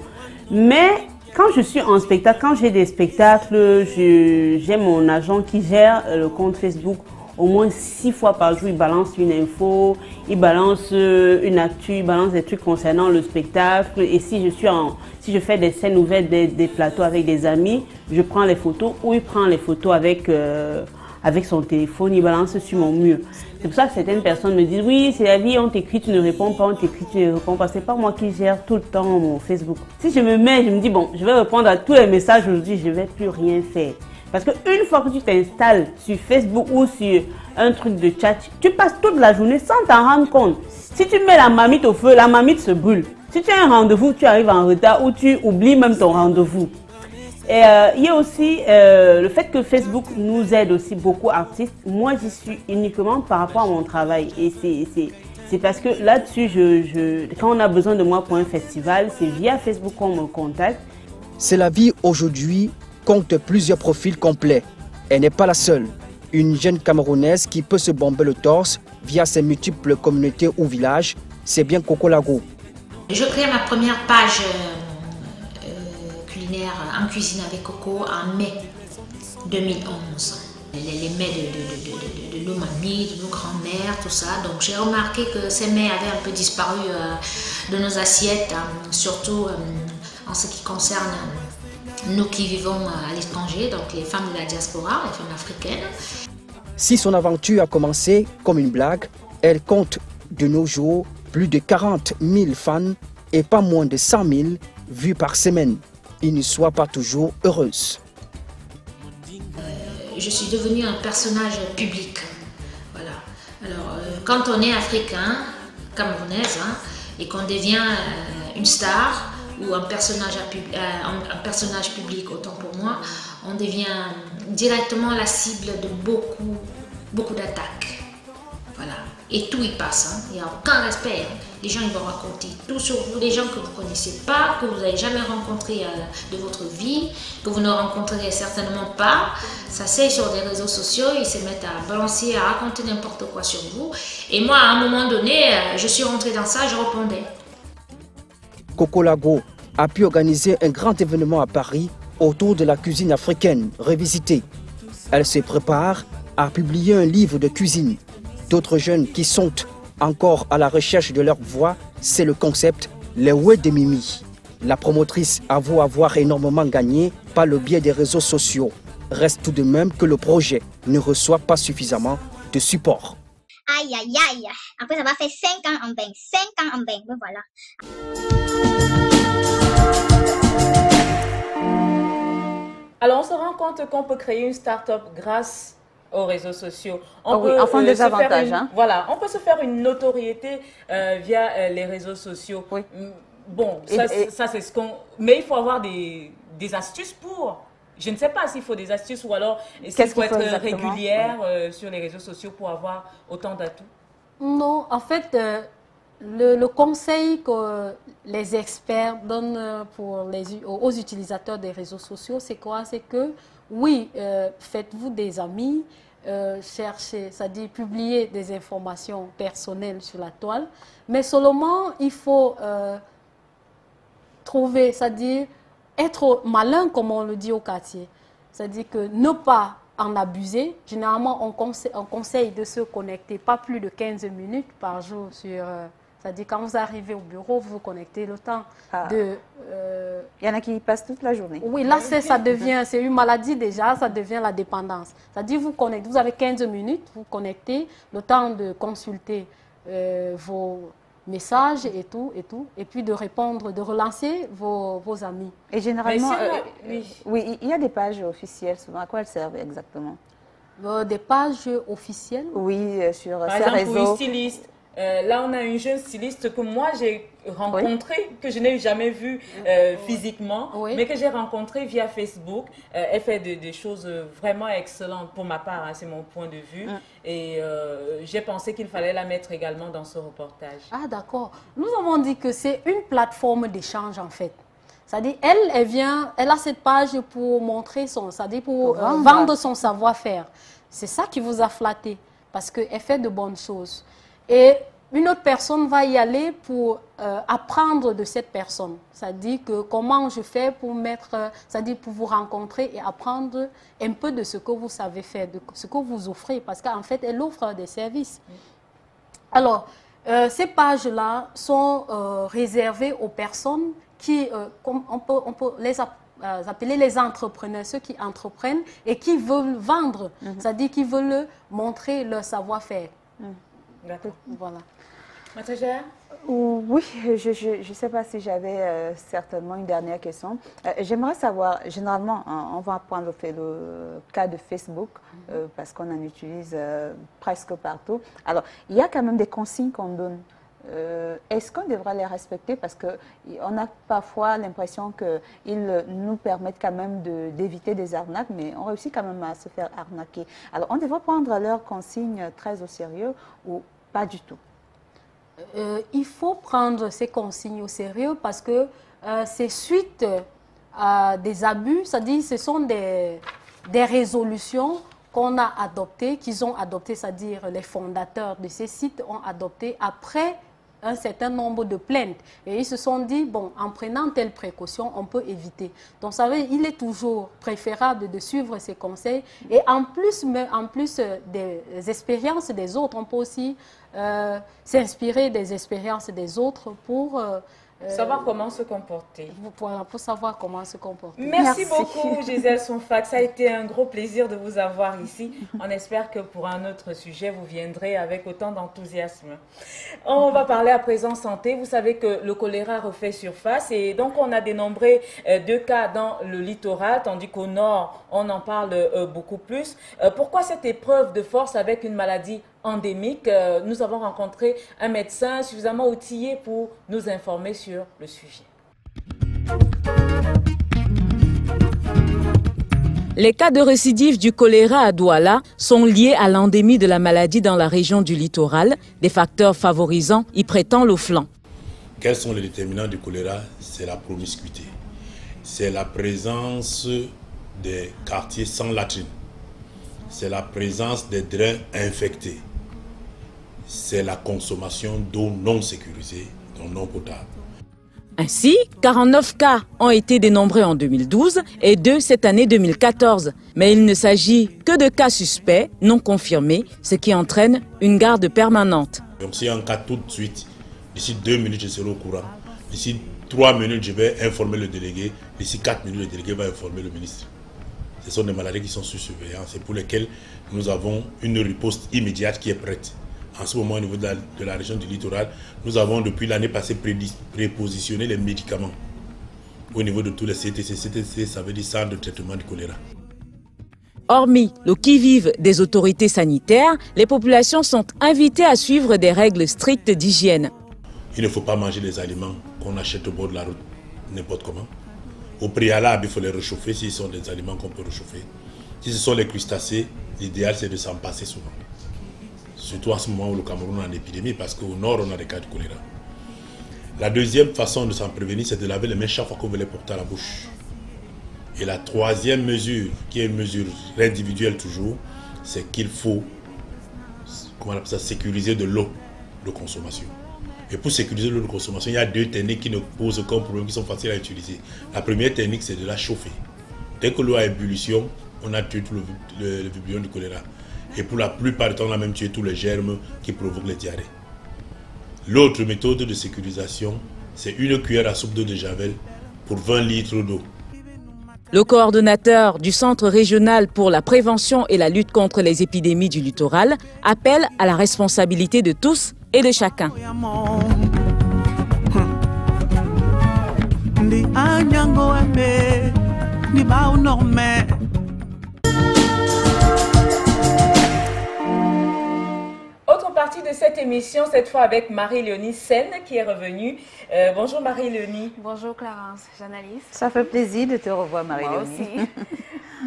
Mais quand je suis en spectacle, quand j'ai des spectacles, j'ai mon agent qui gère le compte Facebook. Au moins 6 fois par jour, il balance une info, il balance une actu, il balance des trucs concernant le spectacle. Et si je fais des scènes ouvertes, des plateaux avec des amis, je prends les photos ou il prend les photos avec son téléphone, il balance sur mon mur. C'est pour ça que certaines personnes me disent « Oui, c'est la vie, on t'écrit, tu ne réponds pas, on t'écrit, tu ne réponds pas. » C'est pas moi qui gère tout le temps mon Facebook. Si je me dis « Bon, je vais répondre à tous les messages aujourd'hui, je ne vais plus rien faire. » Parce qu'une fois que tu t'installes sur Facebook ou sur un truc de chat, tu passes toute la journée sans t'en rendre compte. Si tu mets la marmite au feu, la marmite se brûle. Si tu as un rendez-vous, tu arrives en retard ou tu oublies même ton rendez-vous. Et il y a aussi le fait que Facebook nous aide aussi beaucoup artistes. Moi, j'y suis uniquement par rapport à mon travail. Et c'est parce que là-dessus, quand on a besoin de moi pour un festival, c'est via Facebook qu'on me contacte. C'est la vie aujourd'hui compte plusieurs profils complets. Elle n'est pas la seule. Une jeune Camerounaise qui peut se bomber le torse via ses multiples communautés ou villages, c'est bien Coco Lago. Je crée ma première page culinaire en cuisine avec Coco en mai 2011. Les mets de nos mamies, de nos grands-mères, tout ça. Donc j'ai remarqué que ces mets avaient un peu disparu de nos assiettes, surtout en ce qui concerne nous qui vivons à l'étranger, donc les femmes de la diaspora, les femmes africaines. Si son aventure a commencé comme une blague, elle compte de nos jours plus de 40 000 fans et pas moins de 100 000 vues par semaine. Il ne soit pas toujours heureuse. Je suis devenue un personnage public. Voilà. Alors, quand on est africain, camerounaise, et qu'on devient une star, ou un personnage public, autant pour moi, on devient directement la cible de beaucoup d'attaques. Voilà. Et tout y passe, il n'y a aucun respect. Les gens ils vont raconter tout sur vous, les gens que vous ne connaissez pas, que vous n'avez jamais rencontrés de votre vie, que vous ne rencontrerez certainement pas. Ça c'est sur des réseaux sociaux, ils se mettent à balancer, à raconter n'importe quoi sur vous. Et moi, à un moment donné, je suis rentrée dans ça, je répondais. Coco Lago a pu organiser un grand événement à Paris autour de la cuisine africaine revisitée. Elle se prépare à publier un livre de cuisine. D'autres jeunes qui sont encore à la recherche de leur voix, c'est le concept Les Oueds de Mimi. La promotrice avoue avoir énormément gagné par le biais des réseaux sociaux. Reste tout de même que le projet ne reçoit pas suffisamment de support. Aïe, aïe, aïe. Après, ça va faire 5 ans en bain. 5 ans en bain, me voilà. Alors, on se rend compte qu'on peut créer une start-up grâce aux réseaux sociaux. On oui, enfin des avantages. Voilà, on peut se faire une notoriété via les réseaux sociaux. Oui. Bon, ça c'est ce qu'on... Mais il faut avoir des astuces pour... Je ne sais pas s'il faut des astuces ou alors s'il faut être régulière sur les réseaux sociaux pour avoir autant d'atouts. Non, en fait, le conseil que les experts donnent aux utilisateurs des réseaux sociaux, c'est quoi? C'est que, oui, faites-vous des amis, cherchez, c'est-à-dire publiez des informations personnelles sur la toile, mais seulement il faut trouver, c'est-à-dire être malin, comme on le dit au quartier. C'est-à-dire que ne pas en abuser. Généralement, on conseille de se connecter pas plus de 15 minutes par jour sur... c'est-à-dire quand vous arrivez au bureau, vous vous connectez le temps de... Il y en a qui passent toute la journée. Oui, là, ça devient... C'est une maladie déjà, ça devient la dépendance. C'est-à-dire vous connectez, vous avez 15 minutes, vous connectez, le temps de consulter vos messages et tout, et puis de répondre, de relancer vos amis. Et généralement, oui, il y a des pages officielles, souvent. À quoi elles servent exactement? Des pages officielles? Oui, sur par ces exemple, réseaux. pour une styliste. Là, on a une jeune styliste que moi, j'ai rencontrée, que je n'ai jamais vue physiquement, mais que j'ai rencontrée via Facebook. Elle fait des choses vraiment excellentes pour ma part, c'est mon point de vue. Et j'ai pensé qu'il fallait la mettre également dans ce reportage. Ah, d'accord. Nous avons dit que c'est une plateforme d'échange, en fait. C'est-à-dire, elle a cette page pour montrer c'est-à-dire pour vendre son savoir-faire. C'est ça qui vous a flatté, parce qu'elle fait de bonnes choses. Et une autre personne va y aller pour apprendre de cette personne. C'est-à-dire que comment je fais pour c'est-à-dire pour vous rencontrer et apprendre un peu de ce que vous savez faire, de ce que vous offrez, parce qu'en fait, elle offre des services. Alors, ces pages-là sont réservées aux personnes qui, on peut les appeler les entrepreneurs, ceux qui entreprennent et qui veulent vendre, c'est-à-dire qui veulent montrer leur savoir-faire. D'accord. Voilà. Matagère? Oui, je ne sais pas si j'avais certainement une dernière question. J'aimerais savoir, généralement, on va prendre le cas de Facebook, parce qu'on en utilise presque partout. Alors, il y a quand même des consignes qu'on donne. Est-ce qu'on devrait les respecter? Parce qu'on a parfois l'impression qu'ils nous permettent quand même d'éviter des arnaques, mais on réussit quand même à se faire arnaquer. Alors, on devrait prendre leurs consignes très au sérieux ou pas du tout? Il faut prendre ces consignes au sérieux parce que c'est suite à des abus, c'est-à-dire ce sont des résolutions qu'on a adoptées, qu'ils ont adoptées, c'est-à-dire les fondateurs de ces sites ont adopté après un certain nombre de plaintes. Et ils se sont dit, bon, en prenant telle précaution, on peut éviter. Donc, vous savez, il est toujours préférable de suivre ces conseils. Et en plus des expériences des autres, on peut aussi s'inspirer des expériences des autres pour... savoir comment se comporter. Pour savoir comment se comporter. Merci beaucoup, Gisèle Sonfax. Ça a été un gros plaisir de vous avoir ici. On espère que pour un autre sujet, vous viendrez avec autant d'enthousiasme. On va parler à présent santé. Vous savez que le choléra refait surface et donc on a dénombré 2 cas dans le littoral, tandis qu'au nord, on en parle beaucoup plus. Pourquoi cette épreuve de force avec une maladie endémique? Nous avons rencontré un médecin suffisamment outillé pour nous informer sur le sujet. Les cas de récidive du choléra à Douala sont liés à l'endémie de la maladie dans la région du littoral, des facteurs favorisant y prétend le flanc. Quels sont les déterminants du choléra? C'est la promiscuité. C'est la présence des quartiers sans latrines. C'est la présence des drains infectés. C'est la consommation d'eau non sécurisée, donc non potable. Ainsi, 49 cas ont été dénombrés en 2012 et 2 cette année 2014. Mais il ne s'agit que de cas suspects, non confirmés, ce qui entraîne une garde permanente. Donc s'il y a un cas tout de suite, d'ici 2 minutes je serai au courant. D'ici 3 minutes je vais informer le délégué. D'ici 4 minutes le délégué va informer le ministre. Ce sont des maladies qui sont sous surveillance et pour lesquelles nous avons une riposte immédiate qui est prête. En ce moment, au niveau de la région du littoral, nous avons depuis l'année passée prépositionné les médicaments au niveau de tous les CTC. CTC, ça veut dire centre de traitement du choléra. Hormis le qui-vive des autorités sanitaires, les populations sont invitées à suivre des règles strictes d'hygiène. Il ne faut pas manger les aliments qu'on achète au bord de la route, n'importe comment. Au préalable, il faut les réchauffer s'ils sont des aliments qu'on peut réchauffer. Si ce sont les crustacés, l'idéal c'est de s'en passer souvent. Surtout en ce moment où le Cameroun est en épidémie, parce qu'au nord, on a des cas de choléra. La deuxième façon de s'en prévenir, c'est de laver les mains chaque fois que vous les portez à la bouche. Et la troisième mesure, qui est une mesure individuelle toujours, c'est qu'il faut sécuriser de l'eau de consommation. Et pour sécuriser l'eau de consommation, il y a 2 techniques qui ne posent aucun problème, qui sont faciles à utiliser. La première technique, c'est de la chauffer. Dès que l'eau a ébullition, on a tué tout le vibrio du choléra. Et pour la plupart du temps, on a même tué tous les germes qui provoquent les diarrhées. L'autre méthode de sécurisation, c'est 1 cuillère à soupe d'eau de Javel pour 20 litres d'eau. Le coordonnateur du Centre régional pour la prévention et la lutte contre les épidémies du littoral appelle à la responsabilité de tous et de chacun. Autre partie de cette émission, cette fois avec Marie-Léonie Sen qui est revenue. Bonjour Marie-Léonie. Bonjour Clarence, j'analyse. Ça fait plaisir de te revoir Marie-Léonie. Moi aussi.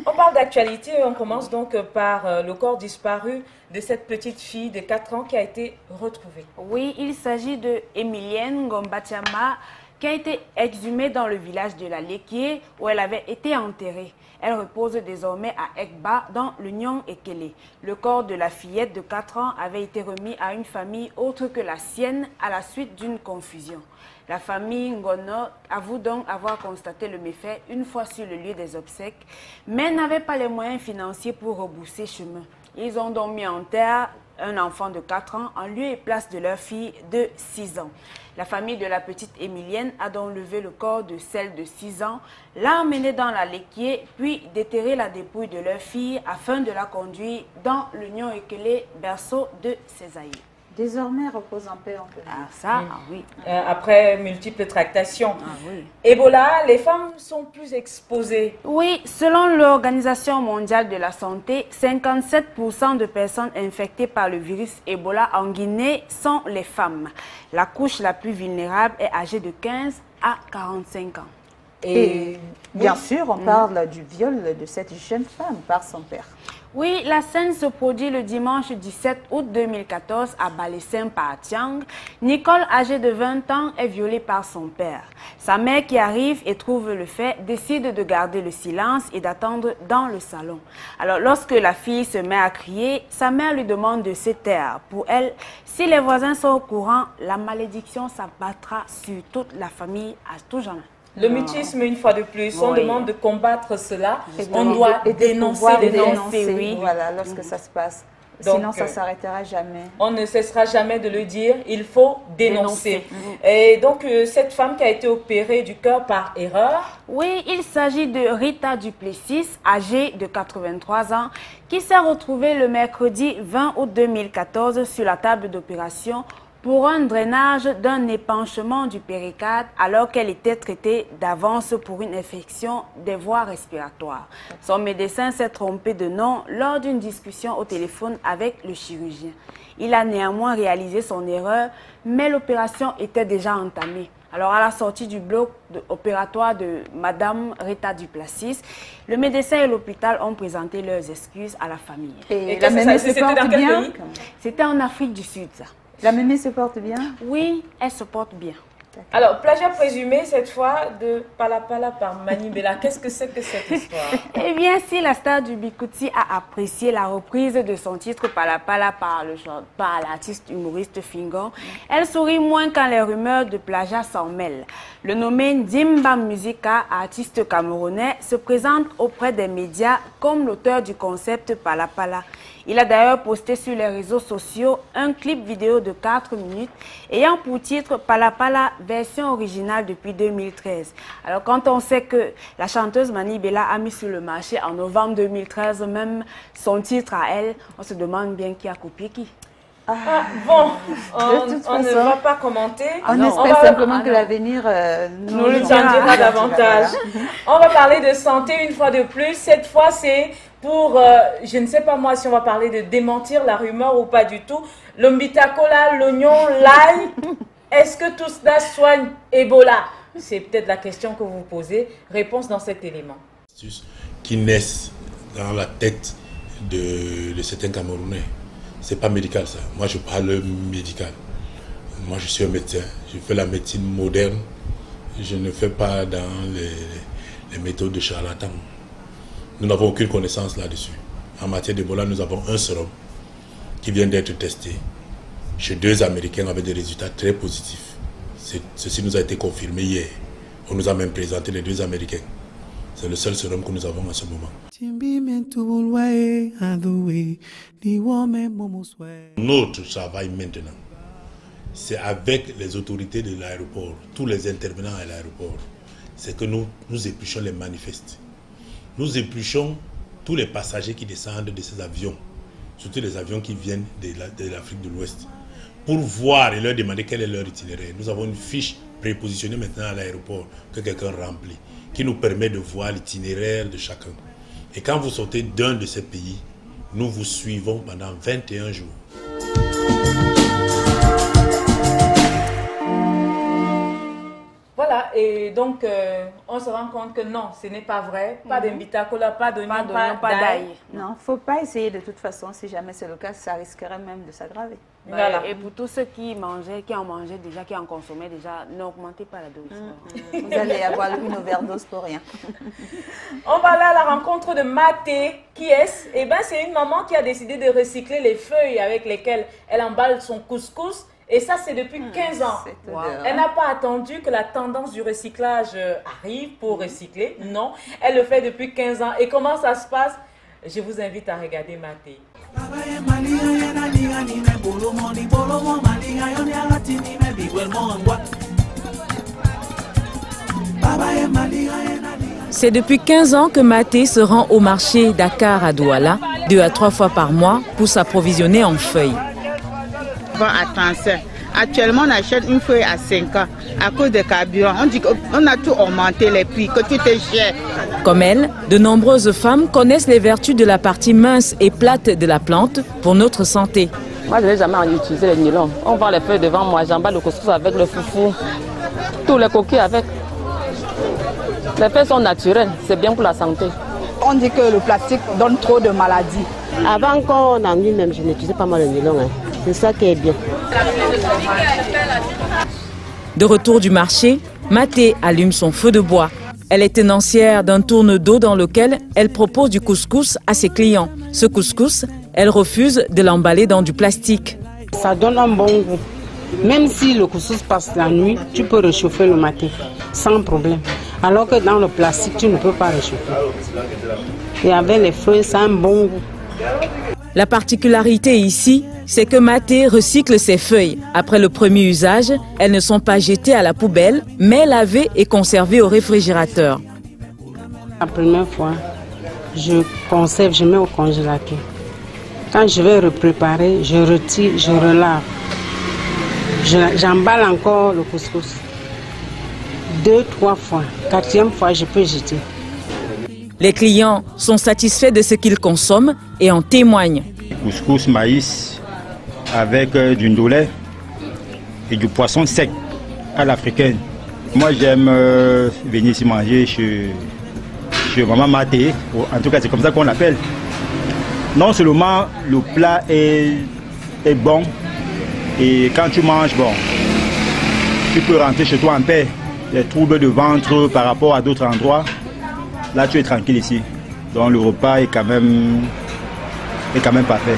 On parle d'actualité, on commence donc par le corps disparu de cette petite fille de 4 ans qui a été retrouvée. Oui, il s'agit de Emilienne Ngombatiama qui a été exhumée dans le village de la Léquier où elle avait été enterrée. Elle repose désormais à Ekba dans l'Union Ekele. Le corps de la fillette de 4 ans avait été remis à une famille autre que la sienne à la suite d'une confusion. La famille Ngono avoue donc avoir constaté le méfait une fois sur le lieu des obsèques, mais n'avait pas les moyens financiers pour rebousser chemin. Ils ont donc mis en terre un enfant de 4 ans en lieu et place de leur fille de 6 ans. La famille de la petite Emilienne a donc levé le corps de celle de 6 ans, l'a emmenée dans la Léquier, puis déterré la dépouille de leur fille afin de la conduire dans l'Union Ekele, berceau de ses aïeux. Désormais, repose en paix, on peut dire. Ah, ça, oui. Après multiples tractations. Ah, oui. Ebola, les femmes sont plus exposées. Oui, selon l'Organisation mondiale de la santé, 57% de personnes infectées par le virus Ebola en Guinée sont les femmes. La couche la plus vulnérable est âgée de 15 à 45 ans. Et bien sûr, on parle du viol de cette jeune femme par son père. Oui, la scène se produit le dimanche 17 août 2014 à Balessin par Tiang. Nicole, âgée de 20 ans, est violée par son père. Sa mère qui arrive et trouve le fait décide de garder le silence et d'attendre dans le salon. Alors lorsque la fille se met à crier, sa mère lui demande de se taire. Pour elle, si les voisins sont au courant, la malédiction s'abattra sur toute la famille à tout jamais. Le mutisme, une fois de plus, on demande de combattre cela. On doit dénoncer. Oui. Voilà, lorsque ça se passe. Donc, sinon, ça ne s'arrêtera jamais. On ne cessera jamais de le dire. Il faut dénoncer. Et donc, cette femme qui a été opérée du cœur par erreur. Oui, il s'agit de Rita Duplessis, âgée de 83 ans, qui s'est retrouvée le mercredi 20 août 2014 sur la table d'opération pour un drainage d'un épanchement du péricarde alors qu'elle était traitée d'avance pour une infection des voies respiratoires. Son médecin s'est trompé de nom lors d'une discussion au téléphone avec le chirurgien. Il a néanmoins réalisé son erreur, mais l'opération était déjà entamée. Alors, à la sortie du bloc opératoire de Madame Rita Duplessis, le médecin et l'hôpital ont présenté leurs excuses à la famille. Et la mémé se porte bien? C'était en Afrique du Sud, ça. La mémé se porte bien? Oui, elle se porte bien. Alors, plagiat présumé, cette fois, de Palapala par Mani Bella. Qu'est-ce que c'est que cette histoire? Eh bien, si la star du Bikouti a apprécié la reprise de son titre Palapala par l'artiste humoriste Fingon, elle sourit moins quand les rumeurs de plagiat s'en mêlent. Le nommé Ndimba Musica, artiste camerounais, se présente auprès des médias comme l'auteur du concept Palapala. Il a d'ailleurs posté sur les réseaux sociaux un clip vidéo de 4 minutes ayant pour titre Palapala version originale depuis 2013. Alors quand on sait que la chanteuse Mani Bella a mis sur le marché en novembre 2013 même son titre à elle, on se demande bien qui a copié qui. Bon, on ne va pas commenter. On espère simplement que l'avenir nous le dira davantage. On va parler de santé une fois de plus. Cette fois, c'est pour, je ne sais pas moi si on va parler de démentir la rumeur ou pas du tout. L'ombitacola, l'oignon, l'ail, est-ce que tout cela soigne Ebola? C'est peut-être la question que vous vous posez. Réponse dans cet élément. Qui naissent dans la tête de certains Camerounais. C'est pas médical ça. Moi je parle médical. Moi je suis un médecin. Je fais la médecine moderne. Je ne fais pas dans les méthodes de charlatan. Nous n'avons aucune connaissance là-dessus. En matière d'Ebola, nous avons un sérum qui vient d'être testé chez 2 Américains avec des résultats très positifs. Ceci nous a été confirmé hier. On nous a même présenté les 2 Américains. C'est le seul sérum que nous avons en ce moment. Notre travail maintenant, c'est avec les autorités de l'aéroport, tous les intervenants à l'aéroport, c'est que nous épluchons les manifestes. Nous épluchons tous les passagers qui descendent de ces avions, surtout les avions qui viennent de l'Afrique de l'Ouest, pour voir et leur demander quel est leur itinéraire. Nous avons une fiche prépositionnée maintenant à l'aéroport que quelqu'un remplit, qui nous permet de voir l'itinéraire de chacun. Et quand vous sortez d'un de ces pays, nous vous suivons pendant 21 jours. Voilà, et donc on se rend compte que non, ce n'est pas vrai. Pas d'Imbitacola, pas d'oignon, pas d'ail. Non, il ne faut pas essayer de toute façon. Si jamais c'est le cas, ça risquerait même de s'aggraver. Voilà. Et pour tous ceux qui en mangeaient déjà, qui en consommaient déjà, n'augmentez pas la dose. Vous allez avoir une overdose pour rien. On va aller à la rencontre de Maté. Qui est-ce? Eh bien, c'est une maman qui a décidé de recycler les feuilles avec lesquelles elle emballe son couscous. Et ça, c'est depuis 15 ans. Wow. Elle n'a pas attendu que la tendance du recyclage arrive pour recycler. Non, elle le fait depuis 15 ans. Et comment ça se passe? Je vous invite à regarder Maté. C'est depuis 15 ans que Maté se rend au marché Dakar à Douala, 2 à 3 fois par mois, pour s'approvisionner en feuilles. À 35. Actuellement, on achète une feuille à 5 ans à cause des carburants. On dit qu'on a tout augmenté les prix, que tout est cher. Comme elle, de nombreuses femmes connaissent les vertus de la partie mince et plate de la plante pour notre santé. Moi, je n'ai jamais utilisé le nylon. On voit les feuilles devant moi, j'emballe le couscous avec le foufou, tous les coquilles avec. Les feuilles sont naturelles, c'est bien pour la santé. On dit que le plastique donne trop de maladies. Avant qu'on en lui-même, je n'utilisais pas mal le nylon. Hein. C'est ça qui est bien. De retour du marché, Maté allume son feu de bois. Elle est tenancière d'un tourne d'eau dans lequel elle propose du couscous à ses clients. Ce couscous, elle refuse de l'emballer dans du plastique. Ça donne un bon goût. Même si le couscous passe la nuit, tu peux réchauffer le matin, sans problème. Alors que dans le plastique, tu ne peux pas réchauffer. Et avec les feuilles, ça a un bon goût. La particularité ici, c'est que Maté recycle ses feuilles. Après le premier usage, elles ne sont pas jetées à la poubelle, mais lavées et conservées au réfrigérateur. La première fois, je conserve, je mets au congélateur. Quand je vais repréparer, je retire, je relave. J'emballe encore le couscous. 2, 3 fois. 4e fois, je peux jeter. Les clients sont satisfaits de ce qu'ils consomment et en témoignent. Couscous maïs avec du ndolé et du poisson sec à l'africaine. Moi j'aime venir ici manger chez Maman Maté. En tout cas c'est comme ça qu'on l'appelle. Non seulement le plat est bon et quand tu manges, bon, tu peux rentrer chez toi en paix. Les troubles de ventre par rapport à d'autres endroits, là tu es tranquille ici. Donc le repas est quand même parfait.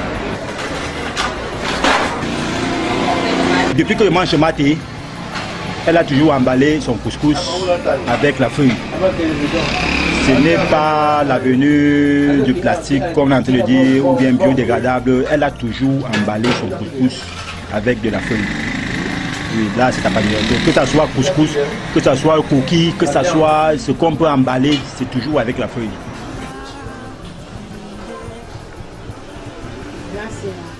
Depuis que je mange maté, elle a toujours emballé son couscous avec la feuille. Ce n'est pas la venue du plastique, comme on est en train de dire, ou bien biodégradable. Elle a toujours emballé son couscous avec de la feuille. Oui, là, c'est ta particularité. Que ce soit couscous, que ce soit cookie, que ce soit ce qu'on peut emballer, c'est toujours avec la feuille.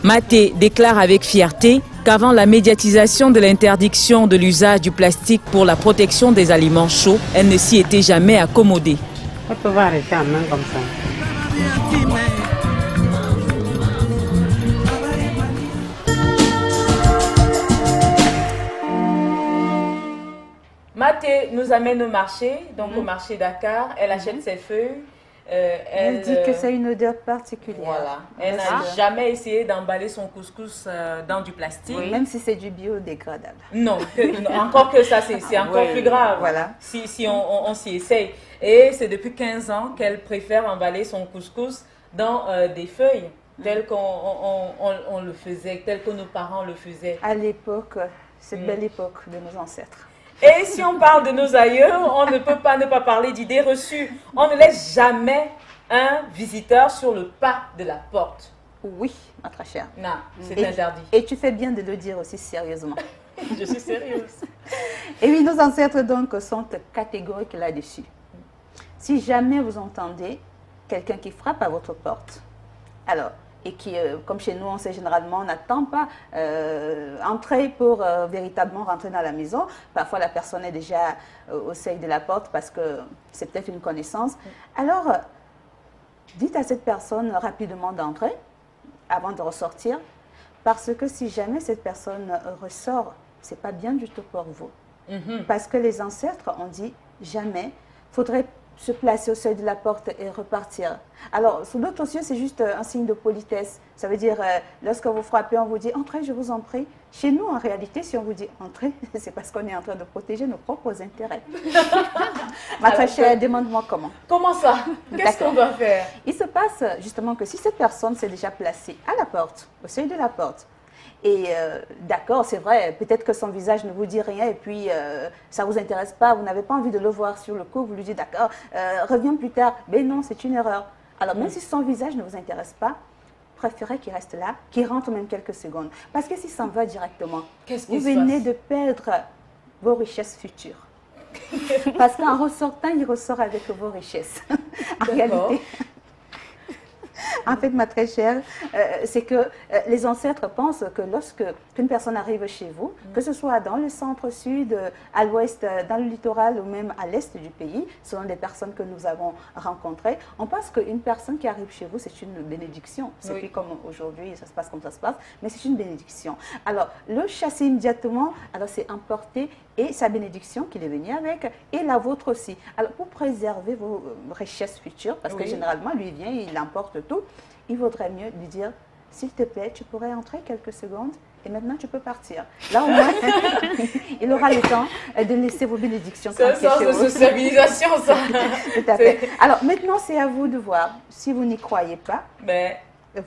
Maté déclare avec fierté qu'avant la médiatisation de l'interdiction de l'usage du plastique pour la protection des aliments chauds, elle ne s'y était jamais accommodée. On peut arrêter en main comme ça. Maté nous amène au marché, donc au marché Dakar. Elle achète ses feuilles. Elle dit que c'est une odeur particulière. Voilà. Elle n'a jamais essayé d'emballer son couscous dans du plastique. Oui. Même si c'est du biodégradable. Non, encore que ça, c'est encore plus grave. Voilà. Si on s'y essaye. Et c'est depuis 15 ans qu'elle préfère emballer son couscous dans des feuilles, telles qu'on le faisait, telles que nos parents le faisaient. À l'époque, cette belle époque de nos ancêtres. Et si on parle de nos aïeux, on ne peut pas ne pas parler d'idées reçues. On ne laisse jamais un visiteur sur le pas de la porte. Oui, ma très chère. Non, c'est interdit. Et tu fais bien de le dire aussi sérieusement. Je suis sérieuse. Et oui, nos ancêtres donc sont catégoriques là-dessus. Si jamais vous entendez quelqu'un qui frappe à votre porte, alors, et qui, comme chez nous, on sait généralement, on n'attend pas entrer pour véritablement rentrer dans la maison. Parfois, la personne est déjà au seuil de la porte parce que c'est peut-être une connaissance. Alors, dites à cette personne rapidement d'entrer avant de ressortir, parce que si jamais cette personne ressort, ce n'est pas bien du tout pour vous. Parce que les ancêtres ont dit jamais, il faudrait se placer au seuil de la porte et repartir. Alors, sous d'autres cieux, c'est juste un signe de politesse. Ça veut dire, lorsque vous frappez, on vous dit « Entrez, je vous en prie ». Chez nous, en réalité, si on vous dit « Entrez », c'est parce qu'on est en train de protéger nos propres intérêts. Ma très chère, demande-moi comment. Comment ça? Qu'est-ce qu'on doit faire? Il se passe justement que si cette personne s'est déjà placée à la porte, au seuil de la porte, et d'accord, c'est vrai, peut-être que son visage ne vous dit rien et puis ça ne vous intéresse pas, vous n'avez pas envie de le voir sur le coup, vous lui dites d'accord, reviens plus tard. Mais non, c'est une erreur. Alors même si son visage ne vous intéresse pas, préférez qu'il reste là, qu'il rentre même quelques secondes. Parce que s'il s'en va directement, vous venez de perdre vos richesses futures. Parce qu'en ressortant, il ressort avec vos richesses. En réalité. En fait, ma très chère, c'est que les ancêtres pensent que lorsque qu'une personne arrive chez vous, que ce soit dans le centre-sud, à l'ouest, dans le littoral ou même à l'est du pays, selon les personnes que nous avons rencontrées, on pense qu'une personne qui arrive chez vous, c'est une bénédiction. C'est plus comme aujourd'hui, ça se passe comme ça se passe, mais c'est une bénédiction. Alors, le chasser immédiatement, alors c'est emporter et sa bénédiction qu'il est venu avec, et la vôtre aussi. Alors, pour préserver vos richesses futures, parce que généralement, lui vient, il emporte tout, il vaudrait mieux lui dire, s'il te plaît, tu pourrais entrer quelques secondes et maintenant tu peux partir. Là, au moins, il aura le temps de laisser vos bénédictions. C'est un sens de sociabilisation, ça. Tout à fait. Alors, maintenant, c'est à vous de voir. Si vous n'y croyez pas,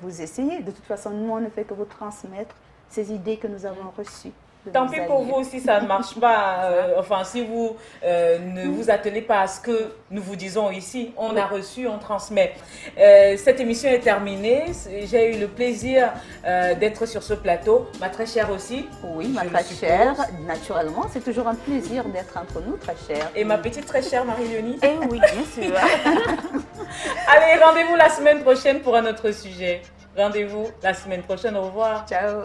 vous essayez. De toute façon, nous, on ne fait que vous transmettre ces idées que nous avons reçues. Tant pis pour vous si ça ne marche pas, enfin si vous ne vous attelez pas à ce que nous vous disons ici, on a reçu, on transmet. Cette émission est terminée, j'ai eu le plaisir d'être sur ce plateau, ma très chère aussi. Oui, ma très chère, naturellement, c'est toujours un plaisir d'être entre nous, très chère. Et ma petite très chère Marie-Léonie. Eh oui, bien sûr. Allez, rendez-vous la semaine prochaine pour un autre sujet. Rendez-vous la semaine prochaine, au revoir. Ciao.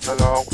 Salam